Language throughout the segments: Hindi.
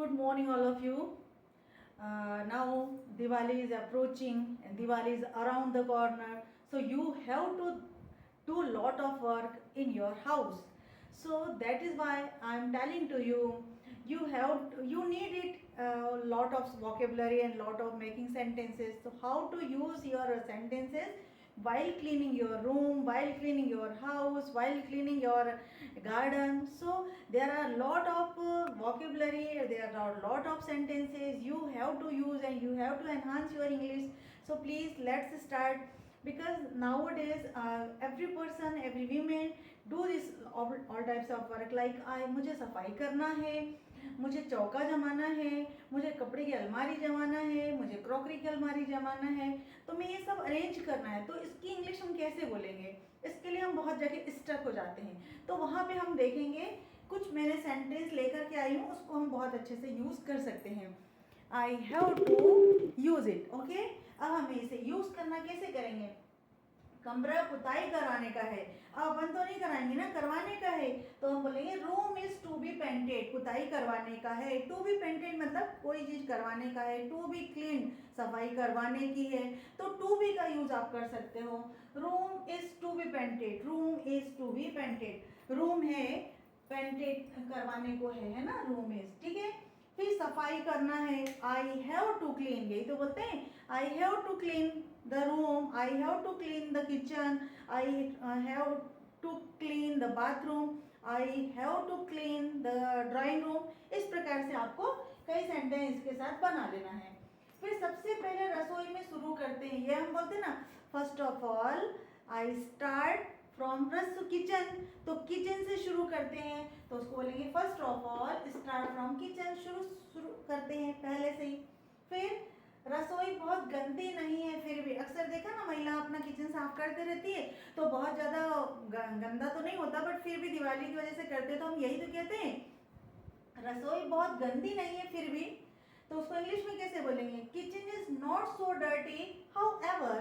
Good morning, all of you. Now Diwali is approaching and Diwali is around the corner. So you have to do lot of work in your house. So that is why I am telling to you, you need it lot of vocabulary and lot of making sentences. So how to use your sentences while cleaning your room, while cleaning your house, while cleaning your garden. So there are a lot of vocabulary, there are a lot of sentences you have to use and you have to enhance your English. So please let's start, because nowadays every person, every woman do this all types of work, like I मुझे सफाई करना है, मुझे चौका जमाना है, मुझे कपड़े की अलमारी जमाना है, मुझे क्रॉकरी की अलमारी जमाना है, तो मैं ये सब अरेंज करना है। तो इसकी इंग्लिश हम कैसे बोलेंगे? इसके लिए हम बहुत जगह स्टक हो जाते हैं। तो वहाँ पे हम देखेंगे, कुछ मैंने सेंटेंस लेकर के आई हूँ, उसको हम बहुत अच्छे से यूज़ कर सकते हैं। I have to use it, okay. अब हमें इसे यूज़ करना कैसे करेंगे? कमरा पुताई कराने का है, अब अपन तो नहीं कराएंगे ना, करवाने का है, तो हम बोलेंगे room is to be painted, पुताई करवाने का है। टू बी पेंटेड मतलब कोई चीज करवाने का है। टू बी क्लीन, सफाई करवाने की है, तो टू बी का यूज आप कर सकते हो। Room is to be painted, room is to be painted, room है, पेंटेड करवाने को है ना, रूम इज, ठीक है। फिर सफाई करना है, आई हैव टू क्लीन, यही तो बोलते हैं, I have to clean the room, I have to clean the kitchen, I have to clean the bathroom, I have to clean the drawing room। इस प्रकार से आपको कई सेंटेंस के साथ बना लेना है। फिर सबसे पहले रसोई में शुरू करते हैं, ये हम बोलते हैं ना, first of all I start from kitchen, तो किचन से शुरू करते हैं, तो उसको बोलेंगे first of all start from kitchen, शुरू करते हैं पहले से ही। फिर रसोई बहुत गंदी नहीं है, फिर भी अक्सर देखा ना, महिला अपना किचन साफ करते रहती है, तो बहुत ज़्यादा गंदा तो नहीं होता, बट फिर भी दिवाली की वजह से करते, तो हम यही तो कहते हैं रसोई बहुत गंदी नहीं है फिर भी। तो उसको इंग्लिश में कैसे बोलेंगे? Kitchen is not so dirty, how ever,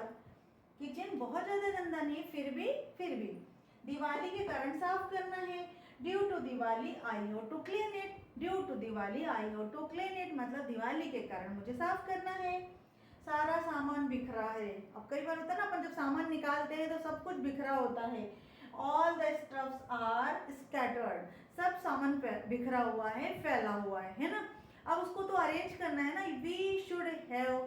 kitchen बहुत ज़्यादा गंदा नहीं, फिर भी दिवाली के कारण साफ करना है। Due to Diwali I have to clean it, due to Diwali I have to clean it मतलब दिवाली के कारण मुझे साफ करना है। सारा सामान बिखरा है, अब कई बार होता है ना, अपन जब सामान निकालते हैं तो सब कुछ बिखरा होता है। All the stuffs are scattered, सब सामान बिखरा हुआ है, फैला हुआ है ना। अब उसको तो अरेंज करना है ना, we should have,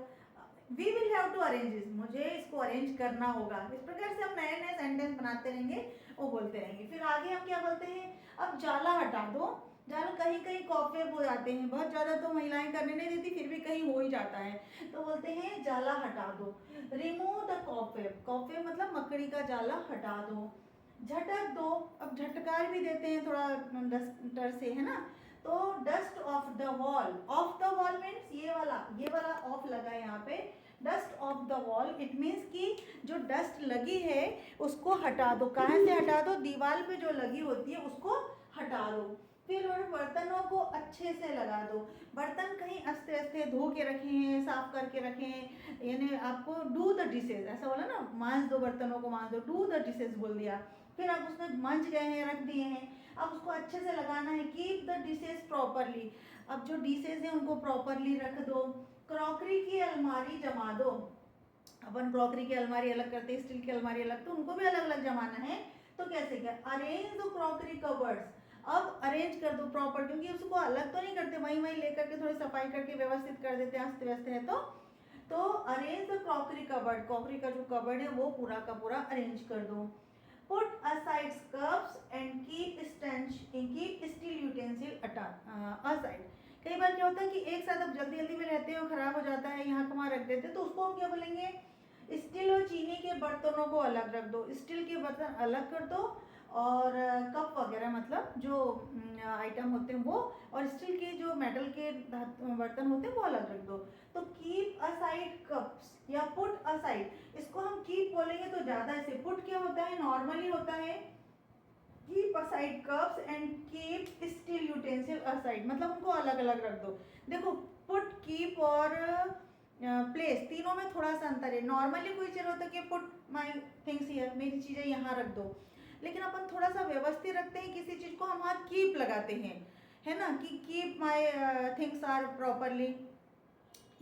we will have to arrange इस, मुझे इसको अरेंज करना होगा। इस प्रकार से हम नए नए सेंटेंस बनाते रहेंगे, वो बोलते रहेंगे। फिर आगे हम क्या बोलते हैं? अब जाला हटा दो, जाला कहीं कहीं कॉफेब हो जाते हैं, बहुत ज़्यादा तो महिलाएं करने नहीं देती, फिर भी कहीं हो ही जाता है, तो बोलते हैं जाला हटा दो। रिमूव द कॉफेब, कॉफेब मतलब मकड़ी का जाला हटा दो। झटक दो, अब झटकार भी देते हैं थोड़ा डस्टर से, है ना, तो dust of the wall, of the wall means ये वाला ऑफ लगा है यहाँ पे, dust of the wall it means कि जो डस्ट लगी है उसको हटा दो। कहाँ से हटा दो? दीवार पे जो लगी होती है उसको हटा दो। फिर बर्तनों को अच्छे से लगा दो, बर्तन कहीं अस्ते अस्ते धो के रखे हैं, साफ करके रखे हैं, यानी आपको डू द डिशेज ऐसा बोला ना, मांज दो बर्तनों को, मांज दो, डू द डिशेज बोल दिया। फिर आप उसमें मंज गए हैं, रख दिए हैं, अब उसको अच्छे से लगाना है। कीप द डिशेज प्रॉपरली, अब जो डिशेज हैं उनको प्रॉपरली रख दो। क्रॉकरी की अलमारी जमा दो, अपन क्रॉकरी की अलमारी अलग करते हैं, स्टील की अलमारी अलग, तो उनको भी अलग अलग जमाना है। तो कैसे क्या? अरेंज द क्रॉकरी कवर्ड्स, अब अरेंज कर दो प्रॉपर, क्योंकि उसको अलग तो नहीं करते, वहीं वहीं लेकर के थोड़ी सफाई करके व्यवस्थित कर देते हैं, अस्त व्यस्त है तो arrange the crockery covered, crockery का जो कवर्ड है वो पूरा का पूरा अरेंज कर दो। Put aside cups and keep steel utensil aside. कई बार क्या होता है कि एक साथ अब जल्दी जल्दी में रहते हो, खराब हो जाता है, यहाँ कहाँ रख देते हैं, तो उसको हम क्या बोलेंगे? स्टील और चीनी के बर्तनों को अलग रख दो, स्टील के बर्तन अलग कर दो, और कप वगैरह मतलब जो आइटम होते हैं वो, और स्टील के जो मेटल के बर्तन होते हैं वो अलग रख दो। तो कीप असाइड कप्स या पुट असाइड, इसको हम कीप बोलेंगे तो ज़्यादा ऐसे, पुट क्या होता है? नॉर्मली होता है keep aside cups and keep steel utensil aside, मतलब उनको अलग अलग रख दो। देखो पुट, कीप और प्लेस, तीनों में थोड़ा सा अंतर है। नॉर्मली कोई चीज़ होता है कि पुट माई थिंग्स हियर, मेरी चीज़ें यहाँ रख दो, लेकिन अपन थोड़ा सा व्यवस्थित रखते हैं किसी चीज़ को, हम वहाँ कीप लगाते हैं, है ना, कि keep my things are properly,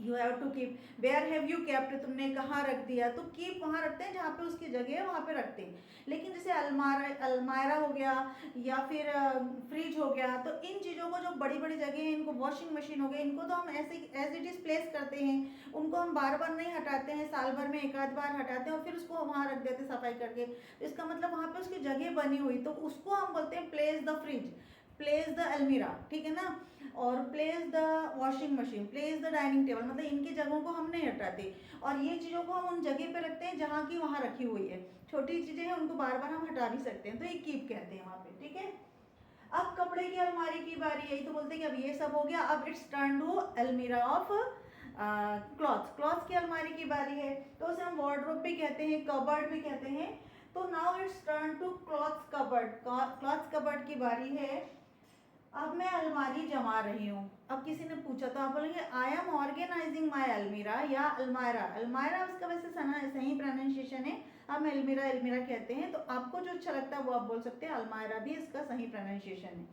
you have to keep, where have you kept, तुमने कहाँ रख दिया, तो कीप वहाँ रखते हैं जहाँ पे उसकी जगह है वहाँ पे रखते हैं। लेकिन जैसे अलमारा हो गया या फिर फ्रिज हो गया, तो इन चीज़ों को जो बड़ी बड़ी जगह है, इनको वॉशिंग मशीन हो गई, इनको तो हम ऐसे एज इट इज़ प्लेस करते हैं, उनको हम बार बार नहीं हटाते हैं, साल भर में एक आध बार हटाते हैं और फिर उसको वहाँ रख देते हैं सफाई करके। तो इसका मतलब वहाँ पे उसकी जगह बनी हुई, तो उसको हम बोलते हैं place the fridge, place the अलमीरा, ठीक है ना। और place the washing machine, place the dining table, मतलब इनकी जगहों को हम नहीं हटाते, और ये चीज़ों को हम उन जगह पे रखते हैं जहाँ की वहाँ रखी हुई है। छोटी चीज़ें हैं उनको बार बार हम हटा भी सकते हैं, तो ये कीप कहते हैं वहाँ पे, ठीक है। अब कपड़े की अलमारी की बारी, यही तो बोलते हैं कि अब ये सब हो गया, अब इट्स टर्न टू अलमीरा ऑफ क्लॉथ्स, क्लॉथ्स की अलमारी की बारी है, तो उसे हम वार्डरोब भी कहते हैं, कबर्ड भी कहते हैं। तो now it's turn to clothes cupboard, clothes cupboard की बारी है। अब मैं अलमारी जमा रही हूँ, अब किसी ने पूछा तो आप बोलेंगे आई एम ऑर्गेनाइजिंग माई अलमीरा या अलमायरा, अलमायरा उसका वैसे सही प्रोनाउंसिएशन है, हम अलमीरा अलमीरा कहते हैं, तो आपको जो अच्छा लगता है वो आप बोल सकते हैं, अलमायरा भी इसका सही प्रोनाउंसिएशन है।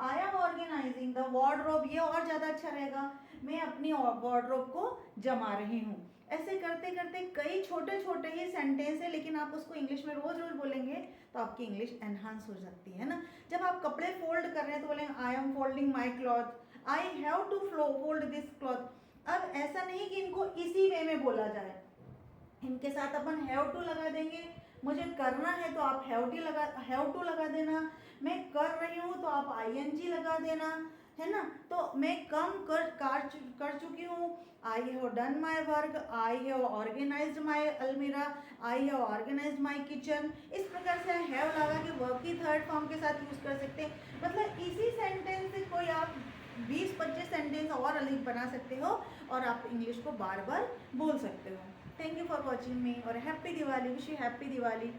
I am organising the wardrobe, ये और ज़्यादा अच्छा रहेगा, मैं अपनी वार्डरोब को जमा रही हूँ। ऐसे करते करते कई छोटे छोटे ही सेंटेंस है, लेकिन आप उसको इंग्लिश में रोज रोज बोलेंगे तो आपकी इंग्लिश एनहांस हो सकती है ना। जब आप कपड़े फोल्ड कर रहे हैं तो बोलेंगे I am folding my cloth, I have to fold this cloth. अब ऐसा नहीं कि इनको इसी वे में बोला जाए, इनके साथ अपन हैव टू लगा देंगे, मुझे करना है तो आप हैव टू लगा देना, मैं कर रही हूँ तो आप आईएनजी लगा देना, है ना। तो मैं कम कर चुकी हूँ, I have done my work, I have organised my almirah, I have organised my kitchen. इस प्रकार से हैव लगा के वर्ब की थर्ड फॉर्म के साथ यूज कर सकते हैं। मतलब इसी सेंटेंस से कोई आप 20-25 सेंटेंस और अलग बना सकते हो और आप इंग्लिश को बार बार बोल सकते हो। Thank you for watching me और happy Diwali, wish you happy Diwali.